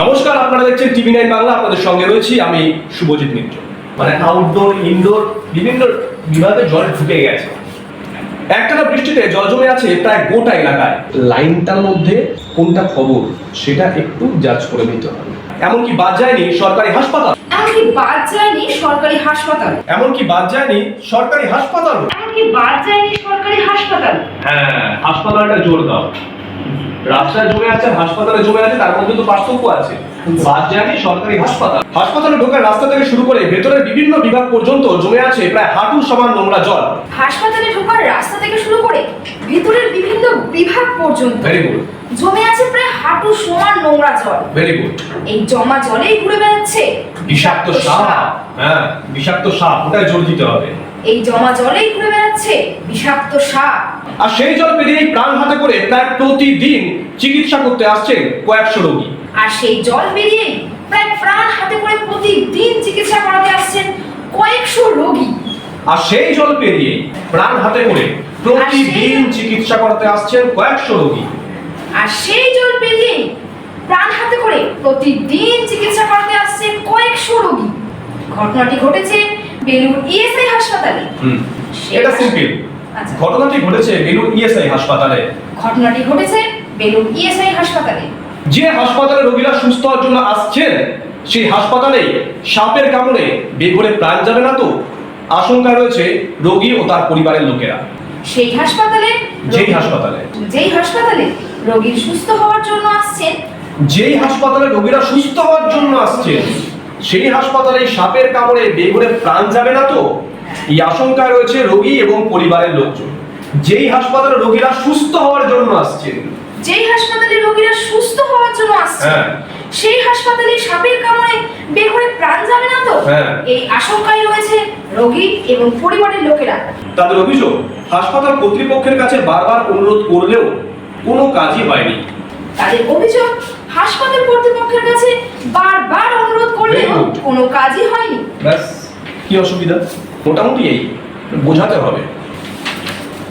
নমস্কার, আপনারা দেখছেন টিভি9 বাংলা। আপনাদের সঙ্গে রয়েছি আমি শুভজিৎ মিত্র। মানে আউটডোর ইনডোর বিভিন্ন বিভাগে জল ঢুকে গেছে। একটানা বৃষ্টিতে জল জমে আছে প্রায় গোটা এলাকায়। লাইনটার মধ্যে কোনটা খবর সেটা একটু জাজ করে নিতে হবে। এমনকি বাদ যায়নি সরকারি হাসপাতাল, এমনকি বাদ যায়নি সরকারি হাসপাতাল, এমনকি বাদ যায়নি সরকারি হাসপাতাল, এমনকি বাদ যায়নি সরকারি হাসপাতাল। হ্যাঁ, হাসপাতালটা জোর দাও। রাস্তায় জমে আছে, হাসপাতালে জমে আছে, তার মধ্যে তো পার্থক্য আছে। বাদ যায়নি সরকারি হাসপাতাল। হাসপাতালে ঢোকার রাস্তা থেকে শুরু করে ভেতরের বিভিন্ন বিভাগ পর্যন্ত জমে আছে প্রায় হাঁটু সমান নোংরা জল। হাসপাতালে ঢোকার রাস্তা থেকে শুরু করে ভেতরের বিভিন্ন বিভাগ পর্যন্ত ভেরি গুড। জমে আছে প্রায় হাঁটু সমান নোংরা জল। Very good. এই জমা জলেই ঘুরে বেড়াচ্ছে বিষাক্ত সাপ। হ্যাঁ, বিষাক্ত সাপ, ওটাই জোর দিতে হবে। এই জমা জলেই ঘুরে বেড়াচ্ছে বিষাক্ত সাপ। আর সেই জল পেরিয়ে প্রাণ হাতে করে প্রায় প্রতিদিন চিকিৎসা করতে আসছেন কয়েকশো রোগী। আর সেই জল বেরিয়েই প্রায় প্রাণ হাতে করে প্রতিদিন চিকিৎসা করাতে আসছেন কয়েকশো রোগী। আর সেই জল পেরিয়ে প্রাণ হাতে করে প্রতিদিন চিকিৎসা করতে আসছেন কয়েকশো রোগী। আর সেই জল পেরিয়েই প্রাণ হাতে করে প্রতিদিন চিকিৎসা করাতে আসছেন কয়েকশো রোগী। ঘটনাটি ঘটেছে বেলুড় ইএসআই হাসপাতালে। এটা সিম্পল। আচ্ছা। ঘটনাটি ঘটেছে বেলুড় ইএসআই হাসপাতালে। ঘটনাটি ঘটেছে বেলুড় ইএসআই হাসপাতালে। যে হাসপাতালে রোগীরা সুস্থ হওয়ার জন্য আসছেন, সেই হাসপাতালে সাপের কামড়ে বেঘরে প্রাণ যাবে না তো? আশঙ্কা রয়েছে রোগী ও তার পরিবারের লোকেরা। সেই হাসপাতালে যেই হাসপাতালে রোগীর সুস্থ হওয়ার জন্য আসছেন, যেই হাসপাতালে রোগীরা সুস্থ হওয়ার জন্য আসছেন, সেই হাসপাতালে সাপের কামড়ে বেঘরে প্রাণ যাবে না তো? এই আশঙ্কা রয়েছে রোগী এবং পরিবারের লোকজন। যেই হাসপাতালে রোগীরা সুস্থ হওয়ার জন্য আসছেন, যেই হাসপাতালে রোগীরা সুস্থ হওয়ার জন্য আসছেন, হ্যাঁ, সেই হাসপাতালে সাপের কামড়ে বেঘরে প্রাণ যাবে না তো? হ্যাঁ। এই আশঙ্কায় রয়েছে রোগী এবং পরিবারের লোকেরা। তাদের অভিযোগ, হাসপাতাল কর্তৃপক্ষের কাছে বারবার অনুরোধ করলেও কোনো কাজই হয়নি। তাদের অভিযোগ, হাসপাতাল কর্তৃপক্ষের কাছে বারবার অনুরোধ করলেও Very good. কোনো কাজই হয়নি। ব্যাস, কি অসুবিধা? মোটামুটি এই বোঝাতে হবে।